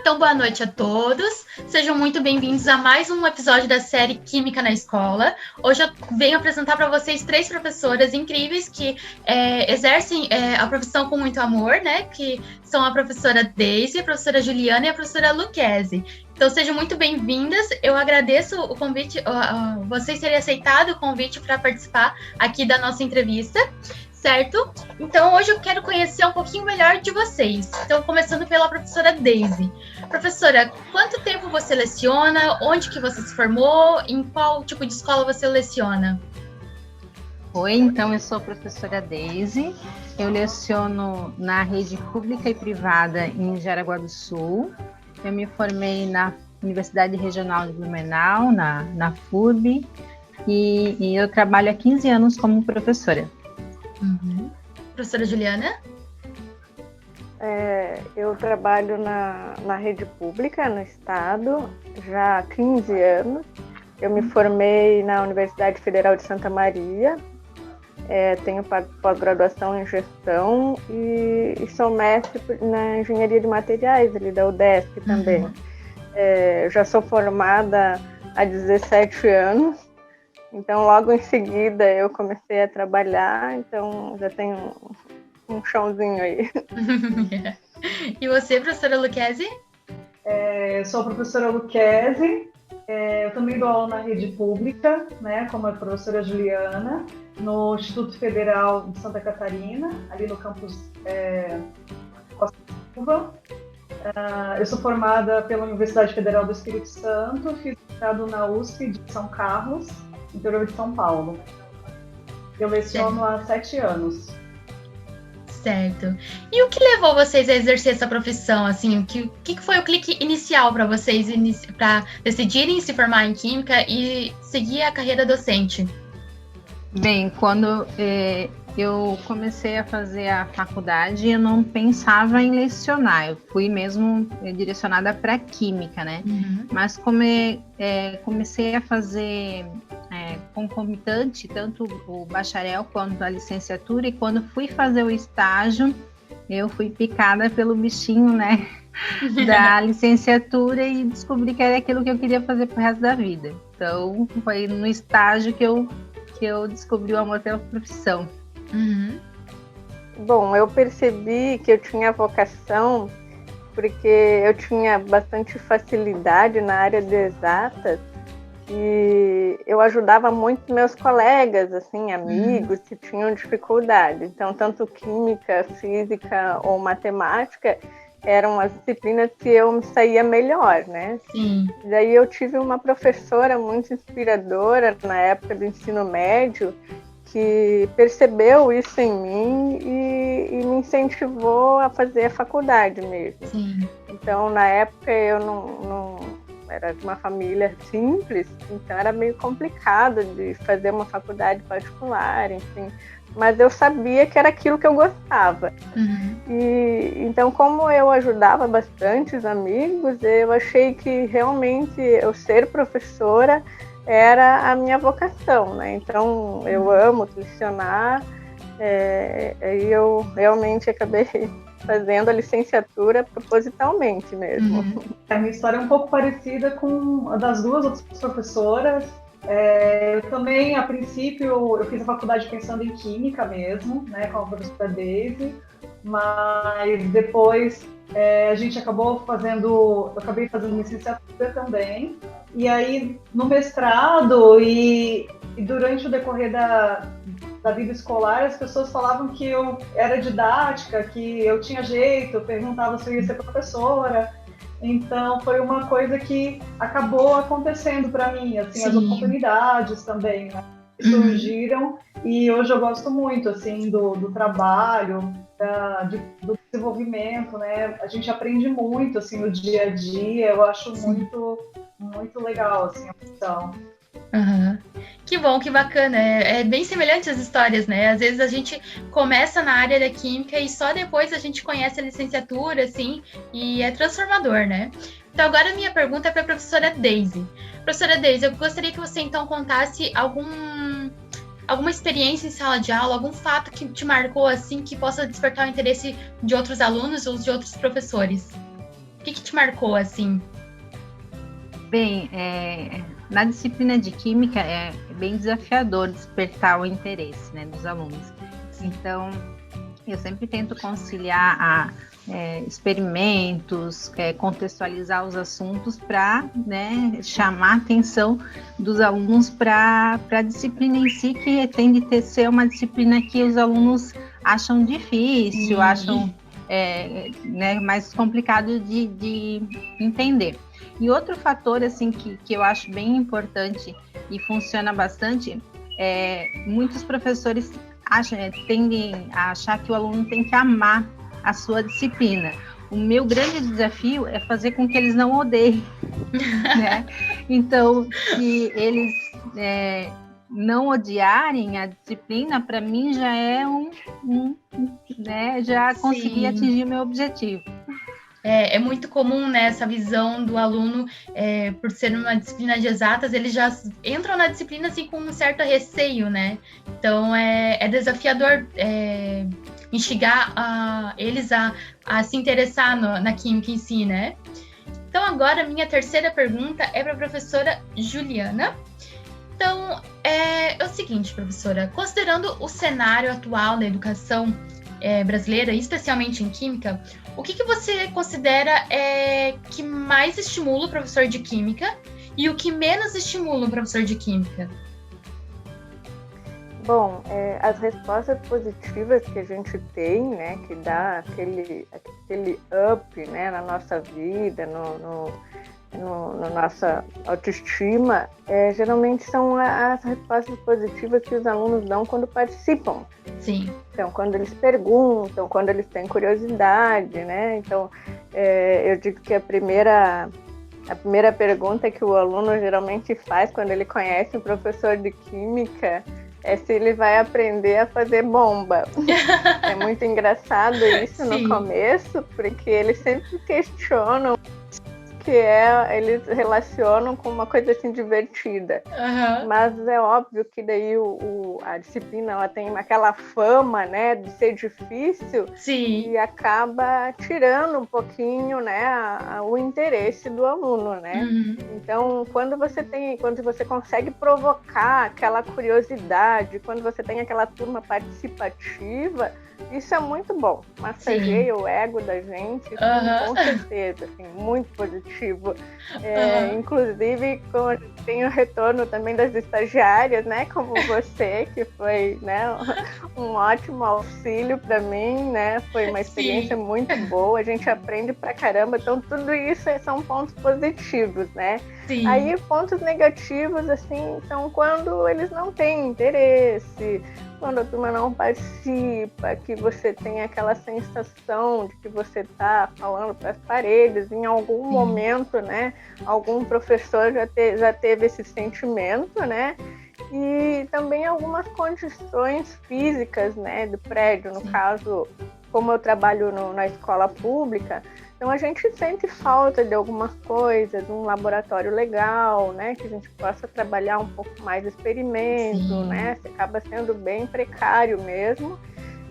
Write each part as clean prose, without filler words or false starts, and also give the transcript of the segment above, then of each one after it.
Então, boa noite a todos. Sejam muito bem-vindos a mais um episódio da série Química na Escola. Hoje eu venho apresentar para vocês 3 professoras incríveis que exercem a profissão com muito amor, né? Que são a professora Daisy, a professora Juliana e a professora Luquezzi. Então, sejam muito bem-vindas. Eu agradeço o convite, vocês terem aceitado o convite para participar aqui da nossa entrevista. Certo? Então, hoje eu quero conhecer um pouquinho melhor de vocês. Então, começando pela professora Daisy. Professora, quanto tempo você leciona? Onde que você se formou? Em qual tipo de escola você leciona? Oi, então eu sou a professora Daisy. Eu leciono na rede pública e privada em Jaraguá do Sul. Eu me formei na Universidade Regional de Blumenau, na FURB, e eu trabalho há 15 anos como professora. Uhum. Professora Juliana? Eu trabalho na rede pública, no estado, já há 15 anos. Eu me formei na Universidade Federal de Santa Maria, tenho pós-graduação em gestão e sou mestre na engenharia de materiais, ali da UDESC também. Já sou formada há 17 anos. Então, logo em seguida, eu comecei a trabalhar, então já tenho um chãozinho aí. E você, professora Luquezzi? Eu sou a professora Luquezzi, eu também dou aula na rede pública, né, como a professora Juliana, no Instituto Federal de Santa Catarina, ali no campus Costa Silva. Eu sou formada pela Universidade Federal do Espírito Santo, fiz mestrado na USP de São Carlos, interior de São Paulo. Eu leciono há 7 anos. Certo. E o que levou vocês a exercer essa profissão? Assim, o que foi o clique inicial para vocês para decidirem se formar em Química e seguir a carreira docente? Bem, quando eu comecei a fazer a faculdade, eu não pensava em lecionar. Eu fui mesmo direcionada para Química, né? Uhum. Mas comecei a fazer concomitante, tanto o bacharel quanto a licenciatura, e quando fui fazer o estágio, eu fui picada pelo bichinho, né, da licenciatura e descobri que era aquilo que eu queria fazer pro resto da vida. Então, foi no estágio que eu descobri o amor pela profissão. Uhum. Bom, eu percebi que eu tinha vocação porque eu tinha bastante facilidade na área de exatas e eu ajudava muito meus colegas, assim, amigos que tinham dificuldade. Então, tanto química, física ou matemática eram as disciplinas que eu me saía melhor, né? Sim. Daí eu tive uma professora muito inspiradora na época do ensino médio que percebeu isso em mim e me incentivou a fazer a faculdade mesmo. Sim. Então, na época, eu não era de uma família simples, então era meio complicado de fazer uma faculdade particular, enfim. Mas eu sabia que era aquilo que eu gostava. Uhum. E então, como eu ajudava bastante os amigos, eu achei que realmente eu ser professora era a minha vocação, né? Então, eu amo lecionar, e eu realmente acabei fazendo a licenciatura propositalmente mesmo. Uhum. A minha história é um pouco parecida com a das duas outras professoras. Eu também, a princípio, eu fiz a faculdade pensando em Química mesmo, né, com a professora Daisy, mas depois a gente eu acabei fazendo licenciatura também, e aí no mestrado e durante o decorrer da vida escolar, as pessoas falavam que eu era didática, que eu tinha jeito, perguntavam se eu ia ser professora. Então, foi uma coisa que acabou acontecendo para mim, assim, Sim. As oportunidades também, né, que surgiram, e hoje eu gosto muito, assim, do trabalho, do desenvolvimento, né? A gente aprende muito, assim, no dia a dia, eu acho muito, muito legal, assim, a função. Uhum. Que bom, que bacana. É bem semelhante as histórias, né? Às vezes a gente começa na área da química e só depois a gente conhece a licenciatura, assim, e é transformador, né? Então agora a minha pergunta é para a professora Daisy. Professora Daisy, eu gostaria que você então contasse alguma experiência em sala de aula, algum fato que te marcou, assim, que possa despertar o interesse de outros alunos ou de outros professores. O que te marcou, assim? Bem, na disciplina de Química é bem desafiador despertar o interesse, né, dos alunos. Então, eu sempre tento conciliar experimentos, contextualizar os assuntos para, né, chamar a atenção dos alunos para a disciplina em si, que tende a ser uma disciplina que os alunos acham difícil, acham né, mais complicado de entender. E outro fator assim, que eu acho bem importante e funciona bastante, muitos professores tendem a achar que o aluno tem que amar a sua disciplina. O meu grande desafio é fazer com que eles não odeiem, né? Então, se eles não odiarem a disciplina, para mim já é né, já consegui atingir o meu objetivo. É muito comum, né, essa visão do aluno, por ser uma disciplina de exatas, eles já entram na disciplina assim, com um certo receio, né? Então, é desafiador instigar eles a se interessar na química em si, né? Então, agora, minha terceira pergunta é para a professora Juliana. Então, é o seguinte, professora, considerando o cenário atual da educação brasileira, especialmente em Química, o que você considera que mais estimula o professor de Química e o que menos estimula o professor de Química? Bom, as respostas positivas que a gente tem, né, que dá aquele up, né, na nossa vida, na nossa autoestima, geralmente são as respostas positivas que os alunos dão quando participam. Sim. Então, quando eles perguntam, quando eles têm curiosidade, né? Então, eu digo que a primeira pergunta que o aluno geralmente faz quando ele conhece um professor de Química é se ele vai aprender a fazer bomba. É muito engraçado isso. Sim. No começo, porque eles sempre questionam que eles relacionam com uma coisa assim divertida. Uhum. Mas é óbvio que daí a disciplina ela tem aquela fama, né, de ser difícil. Sim. E acaba tirando um pouquinho, né, o interesse do aluno, né? Uhum. Então, quando você consegue provocar aquela curiosidade, quando você tem aquela turma participativa, isso é muito bom, massageia o ego da gente, com certeza, assim, muito positivo. Inclusive, tem o retorno também das estagiárias, né, como você, que foi, né, um ótimo auxílio para mim, né, foi uma experiência muito boa, a gente aprende pra caramba, então tudo isso são pontos positivos, né. Sim. Aí, pontos negativos, assim, são quando eles não têm interesse, quando a turma não participa, que você tem aquela sensação de que você está falando para as paredes, em algum momento, né? Algum professor já teve esse sentimento, né? E também algumas condições físicas, né, do prédio, no caso, como eu trabalho na escola pública, então a gente sente falta de algumas coisas, um laboratório legal, né, que a gente possa trabalhar um pouco mais experimento, né, acaba sendo bem precário mesmo.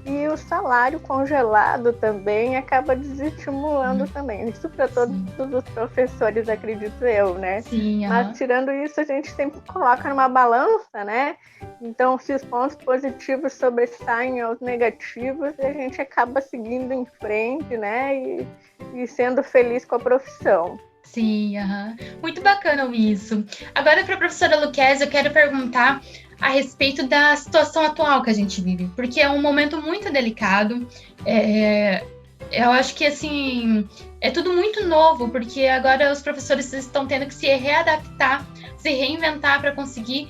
E o salário congelado também acaba desestimulando também. Isso para todos os professores, acredito eu, né? Sim, mas tirando isso, a gente sempre coloca numa balança, né? Então, se os pontos positivos sobressaem aos negativos, a gente acaba seguindo em frente, né? E sendo feliz com a profissão. Sim, muito bacana isso. Agora, para a professora Luquezzi, eu quero perguntar a respeito da situação atual que a gente vive, porque é um momento muito delicado. Eu acho que, assim, é tudo muito novo, porque agora os professores estão tendo que se readaptar, se reinventar para conseguir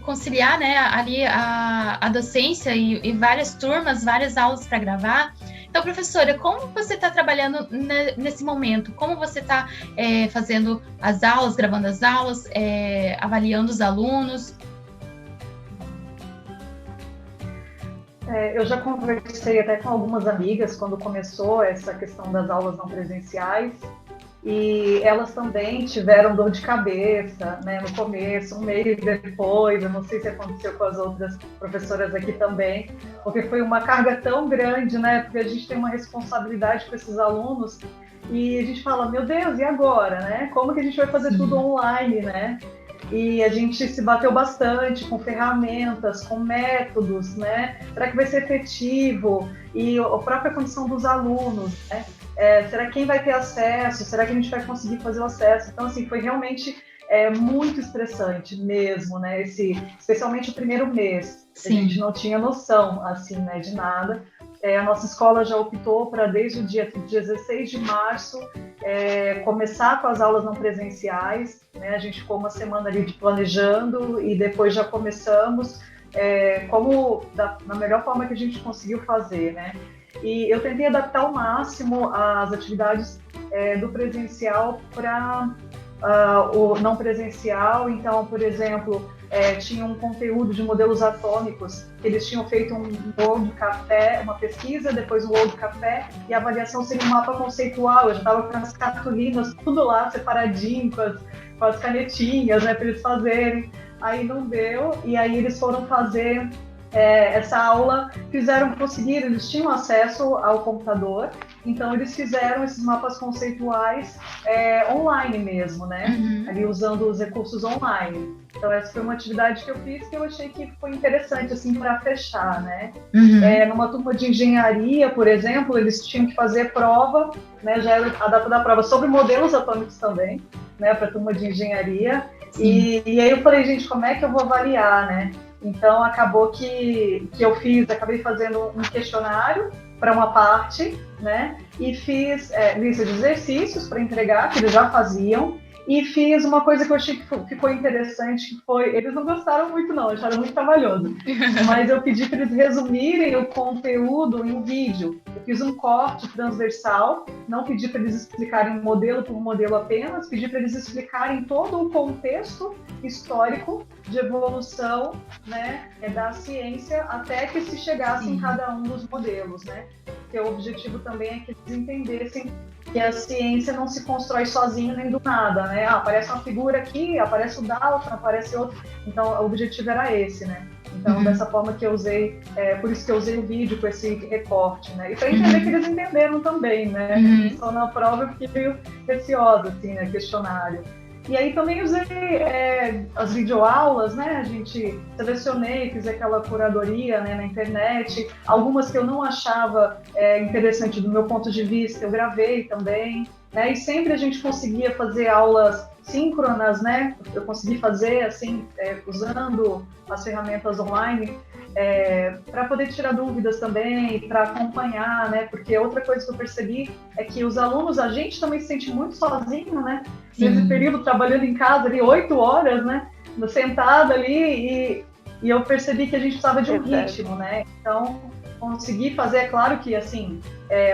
conciliar, né, ali a docência e várias turmas, várias aulas para gravar. Então, professora, como você está trabalhando nesse momento? Como você está fazendo as aulas, gravando as aulas, avaliando os alunos? Eu já conversei até com algumas amigas quando começou essa questão das aulas não presenciais e elas também tiveram dor de cabeça, né, no começo, um mês depois, eu não sei se aconteceu com as outras professoras aqui também, porque foi uma carga tão grande, né, porque a gente tem uma responsabilidade com esses alunos e a gente fala, meu Deus, e agora, né? Como que a gente vai fazer tudo online, né? E a gente se bateu bastante com ferramentas, com métodos, né? Será que vai ser efetivo? E a própria condição dos alunos, né? Será quem vai ter acesso? Será que a gente vai conseguir fazer o acesso? Então, assim, foi realmente muito estressante mesmo, né? Especialmente o primeiro mês. Sim. A gente não tinha noção, assim, né, de nada. A nossa escola já optou para, desde o dia 16 de março, começar com as aulas não presenciais, né? A gente ficou uma semana ali planejando e depois já começamos na melhor forma que a gente conseguiu fazer, né? E eu tentei adaptar ao máximo as atividades do presencial para o não presencial. Então, por exemplo, tinha um conteúdo de modelos atômicos, que eles tinham feito um World Café, uma pesquisa, depois um World Café, e a avaliação seria um mapa conceitual. Eu já estava com as cartolinas, tudo lá separadinho, com as canetinhas, né, para eles fazerem. Aí não deu, e aí eles foram fazer essa aula, conseguiram, eles tinham acesso ao computador, então eles fizeram esses mapas conceituais online mesmo, né? Uhum. Ali usando os recursos online. Então essa foi uma atividade que eu fiz que eu achei que foi interessante, assim, para fechar, né? Uhum. Numa turma de engenharia, por exemplo, eles tinham que fazer prova, né? Já era a data da prova sobre modelos atômicos também, né? Para a turma de engenharia. E aí eu falei, gente, como é que eu vou avaliar, né? Então, acabou que eu acabei fazendo um questionário para uma parte, né? E fiz lista de exercícios para entregar, que eles já faziam, e fiz uma coisa que eu achei que ficou interessante, que foi, eles não gostaram muito não, acharam muito trabalhoso, mas eu pedi para eles resumirem o conteúdo em um vídeo. Eu fiz um corte transversal, não pedi para eles explicarem modelo por modelo apenas, pedi para eles explicarem todo o contexto histórico de evolução, né, da ciência até que se chegasse em cada um dos modelos, né? Porque o objetivo também é que eles entendessem que a ciência não se constrói sozinha nem do nada, né? Aparece uma figura aqui, aparece o Dalton, aparece outro. Então, o objetivo era esse, né? Então, dessa forma que eu usei, por isso que eu usei o vídeo com esse recorte, né? E para entender que eles entenderam também, né? Só na prova eu fiquei meio receosa, assim, né? Questionário. E aí também usei as videoaulas, né? A gente selecionei, fiz aquela curadoria, né, na internet. Algumas que eu não achava interessante do meu ponto de vista, eu gravei também, né? E sempre a gente conseguia fazer aulas síncronas, né? Eu consegui fazer, assim, usando as ferramentas online, para poder tirar dúvidas também, para acompanhar, né? Porque outra coisa que eu percebi é que os alunos, a gente também se sente muito sozinho, né? Nesse período, trabalhando em casa ali 8 horas, né? Sentada ali, e eu percebi que a gente precisava de um ritmo, né? Então, consegui fazer, é claro que, assim,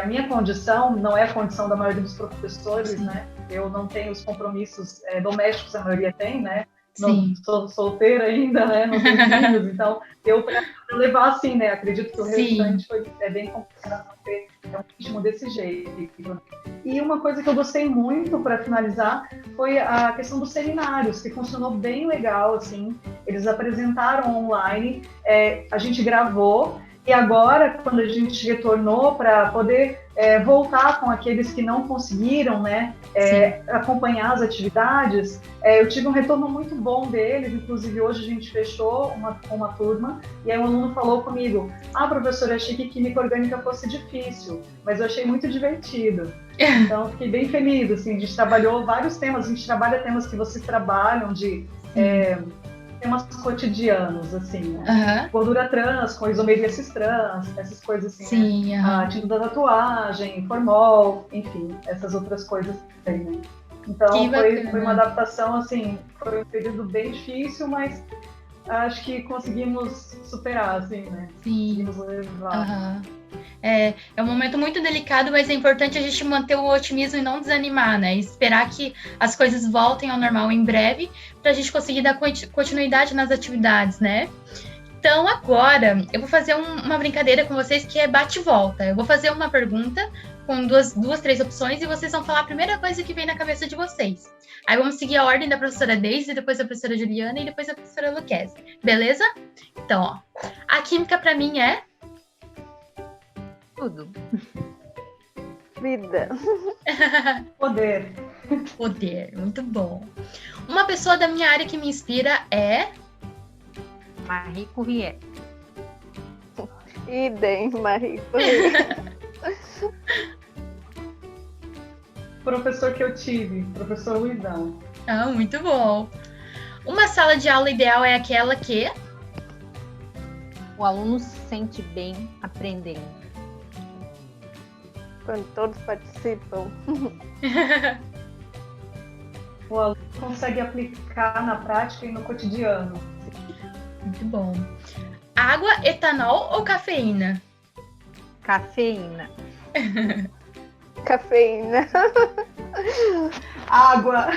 a minha condição não é a condição da maioria dos professores, né? Eu não tenho os compromissos domésticos, a maioria tem, né? Não sou solteira ainda, né? Não tenho filhos, então eu para levar assim, né? Acredito que o restante foi bem complicado ter um ritmo desse jeito. E uma coisa que eu gostei muito, para finalizar, foi a questão dos seminários, que funcionou bem legal, assim. Eles apresentaram online, a gente gravou. E agora, quando a gente retornou para poder voltar com aqueles que não conseguiram, né, acompanhar as atividades, eu tive um retorno muito bom deles. Inclusive, hoje a gente fechou uma turma, e aí um aluno falou comigo: professora, achei que química orgânica fosse difícil, mas eu achei muito divertido. Então, fiquei bem feliz, assim, a gente trabalhou vários temas, a gente trabalha temas que vocês trabalham, de temas cotidianos, assim, né? Gordura trans, com isomeria cis-trans, essas coisas assim, né? A tinta da tatuagem, formol, enfim, essas outras coisas também, né? Então, foi uma adaptação, assim, foi um período bem difícil, mas acho que conseguimos superar, assim, né? Conseguimos levar. É um momento muito delicado, mas é importante a gente manter o otimismo e não desanimar, né? E esperar que as coisas voltem ao normal em breve, para a gente conseguir dar continuidade nas atividades, né? Então, agora, eu vou fazer uma brincadeira com vocês que é bate-volta. Eu vou fazer uma pergunta com duas, três opções, e vocês vão falar a primeira coisa que vem na cabeça de vocês. Aí vamos seguir a ordem da professora Deise, depois da professora Juliana e depois da professora Luquezzi. Beleza? Então, ó, a química para mim é... Tudo. Vida. Poder. Poder, muito bom. Uma pessoa da minha área que me inspira é... Marie Curie. Idem, Marie Curie. Professor que eu tive, professor Luizão. Ah, muito bom. Uma sala de aula ideal é aquela que... O aluno se sente bem aprendendo. Quando todos participam. O aluno consegue aplicar na prática e no cotidiano. Muito bom. Água, etanol ou cafeína? Cafeína. Cafeína. Água.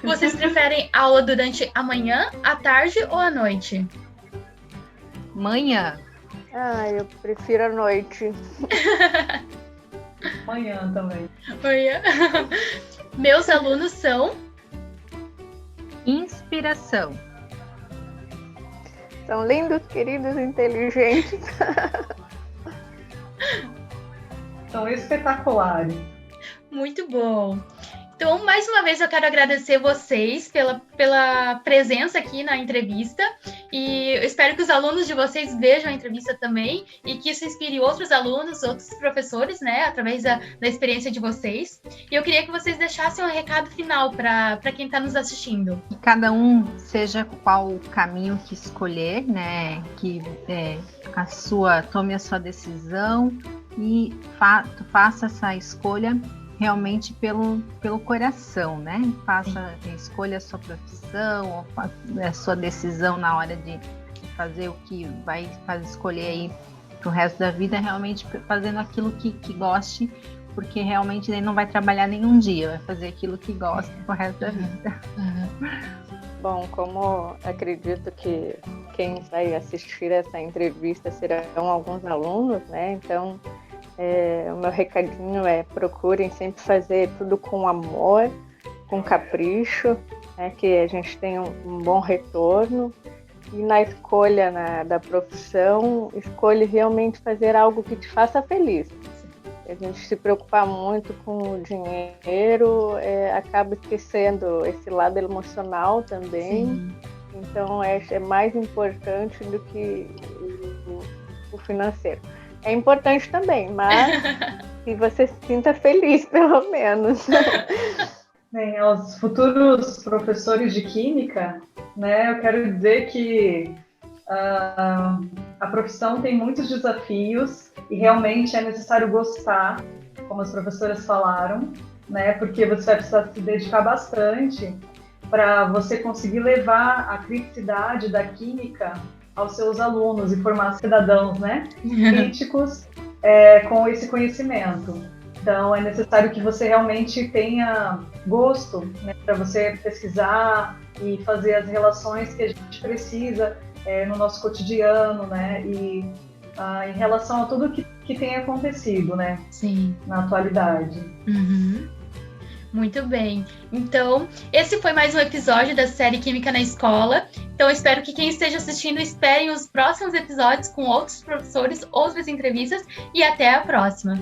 Vocês preferem aula durante a manhã, à tarde ou à noite? Manhã. Eu prefiro a noite. Manhã também. Manhã. Meus alunos são... Inspiração. São lindos, queridos, inteligentes. São espetaculares. Muito bom. Então, mais uma vez, eu quero agradecer vocês pela presença aqui na entrevista e eu espero que os alunos de vocês vejam a entrevista também e que isso inspire outros alunos, outros professores, né, através da experiência de vocês. E eu queria que vocês deixassem um recado final para quem está nos assistindo. Que cada um, seja qual o caminho que escolher, né, que tome a sua decisão e faça essa escolha realmente pelo coração, né? Escolha a sua profissão, a sua decisão na hora de fazer o que vai escolher aí pro resto da vida, realmente fazendo aquilo que goste, porque realmente ele não vai trabalhar nenhum dia, vai fazer aquilo que gosta pro resto da vida. Bom, como acredito que quem vai assistir essa entrevista serão alguns alunos, né? Então, o meu recadinho é: procurem sempre fazer tudo com amor, com capricho, né, que a gente tenha um bom retorno. E na escolha da profissão, escolhe realmente fazer algo que te faça feliz. A gente se preocupar muito com o dinheiro, acaba esquecendo esse lado emocional também. Sim. Então é mais importante do que o financeiro. É importante também, mas que você se sinta feliz, pelo menos. Bem, aos futuros professores de química, né, eu quero dizer que a profissão tem muitos desafios e realmente é necessário gostar, como as professoras falaram, né, porque você vai precisar se dedicar bastante para você conseguir levar a criticidade da química aos seus alunos e formar cidadãos, né, críticos com esse conhecimento. Então, é necessário que você realmente tenha gosto, né, para você pesquisar e fazer as relações que a gente precisa no nosso cotidiano, né, e em relação a tudo que tem acontecido, né, Sim. na atualidade. Uhum. Muito bem. Então, esse foi mais um episódio da série Química na Escola. Então, eu espero que quem esteja assistindo esperem os próximos episódios com outros professores, outras entrevistas e até a próxima.